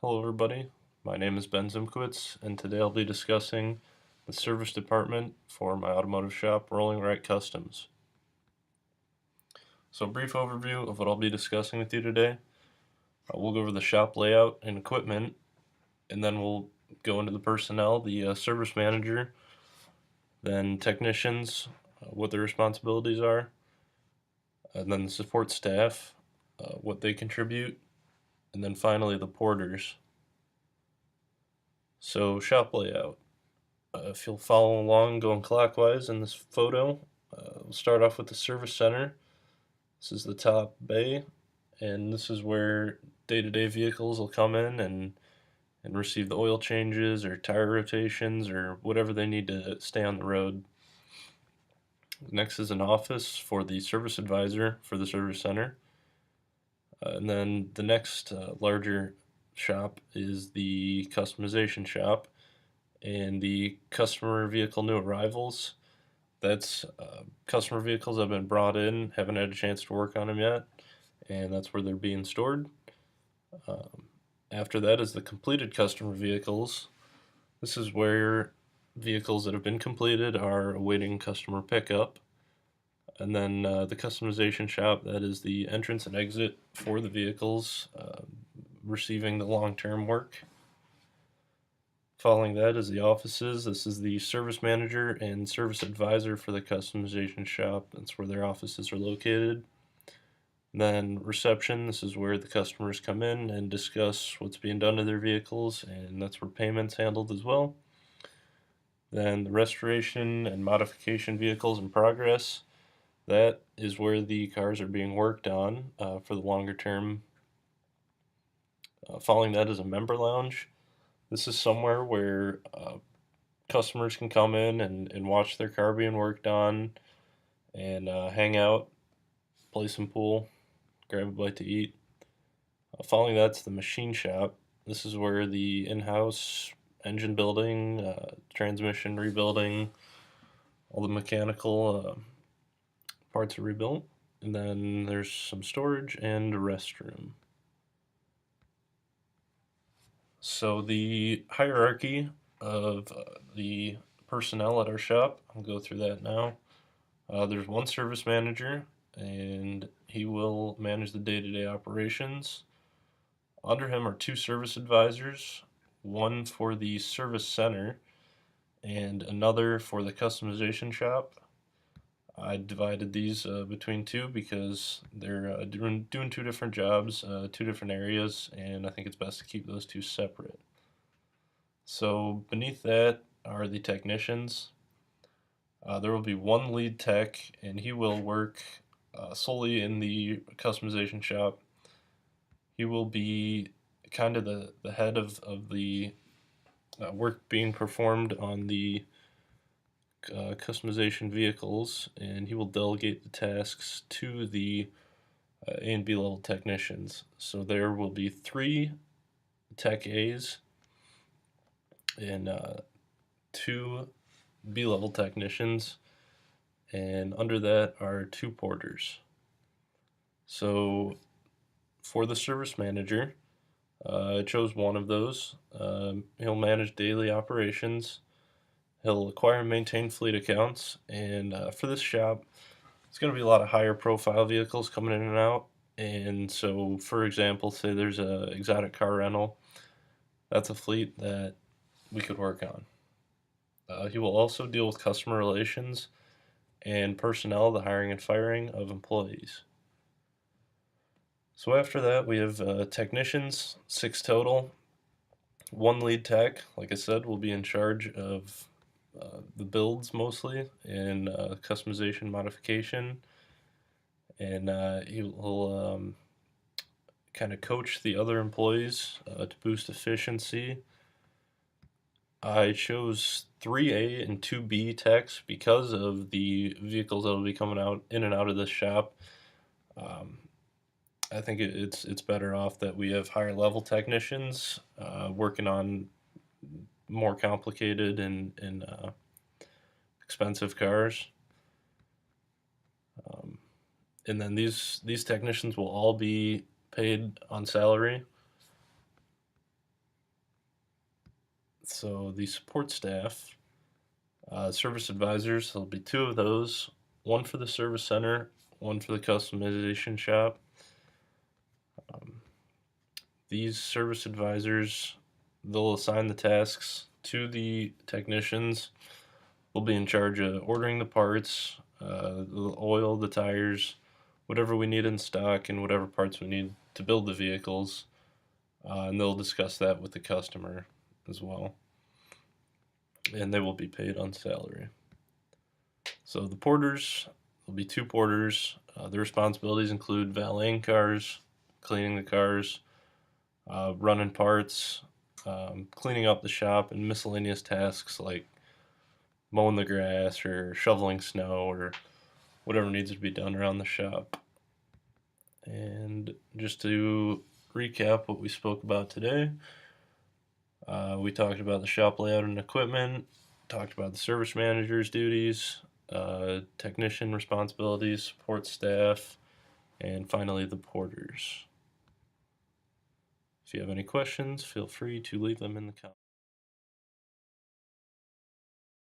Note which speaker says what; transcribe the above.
Speaker 1: Hello everybody, my name is Ben Zimkowitz, and today I'll be discussing the service department for my automotive shop, Rolling Right Customs. So a brief overview of what I'll be discussing with you today. We'll go over the shop layout and equipment, and then we'll go into the personnel, the service manager, then technicians, what their responsibilities are, and then the support staff, what they contribute, and then finally the porters. So shop layout. If you'll follow along going clockwise in this photo, we'll start off with the service center. This is the top bay, and this is where day-to-day vehicles will come in and receive the oil changes or tire rotations or whatever they need to stay on the road. Next is an office for the service advisor for the service center. And then the next larger shop is the customization shop and the customer vehicle new arrivals. That's customer vehicles that have been brought in, haven't had a chance to work on them yet, and that's where they're being stored. Um, After that is the completed customer vehicles. This is where vehicles that have been completed are awaiting customer pickup. And then the customization shop, that is the entrance and exit for the vehicles receiving the long-term work. Following that is the offices. This is the service manager and service advisor for the customization shop. That's where their offices are located. Then reception, this is where the customers come in and discuss what's being done to their vehicles, and that's where payment's handled as well. Then the restoration and modification vehicles in progress, that is where the cars are being worked on for the longer term. Following that is a member lounge. This is somewhere where customers can come in and watch their car being worked on and hang out, play some pool, grab a bite to eat. Following that's the machine shop. This is where the in-house engine building, transmission rebuilding, all the mechanical parts are rebuilt. And then there's some storage and a restroom. So the hierarchy of the personnel at our shop, I'll go through that now. There's one service manager, and he will manage the day-to-day operations. Under him are two service advisors, one for the service center and another for the customization shop. I divided these between two because they're doing two different jobs, two different areas, and I think it's best to keep those two separate. So beneath that are the technicians. There will be one lead tech, and he will work solely in the customization shop. He will be kind of the head of the work being performed on the customization vehicles, and he will delegate the tasks to the A and B level technicians. So there will be 3 Tech A's and 2 B level technicians, and under that are 2 porters. So for the service manager, I chose one of those. He'll manage daily operations. He'll acquire and maintain fleet accounts, and for this shop, it's going to be a lot of higher profile vehicles coming in and out. And so, for example, say there's a exotic car rental, that's a fleet that we could work on. He will also deal with customer relations and personnel, the hiring and firing of employees. So after that, we have technicians, 6 total. One lead tech, like I said, will be in charge of the builds mostly and customization modification, and he'll kind of coach the other employees to boost efficiency. I chose 3A and 2B techs because of the vehicles that will be coming out in and out of this shop. Um, I think it's better off that we have higher level technicians working on more complicated and expensive cars. Um, and then these technicians will all be paid on salary. So the support staff, service advisors, there'll be two of those, one for the service center, one for the customization shop. Um, these service advisors, they'll assign the tasks to the technicians. We'll be in charge of ordering the parts, the oil, the tires, whatever we need in stock, and whatever parts we need to build the vehicles. And they'll discuss that with the customer as well. And they will be paid on salary. So the porters, there'll be two porters. Their responsibilities include valeting cars, cleaning the cars, running parts, cleaning up the shop, and miscellaneous tasks like mowing the grass or shoveling snow or whatever needs to be done around the shop. And just to recap what we spoke about today, we talked about the shop layout and equipment, talked about the service manager's duties, technician responsibilities, support staff, and finally the porters. If you have any questions, feel free to leave them in the comments.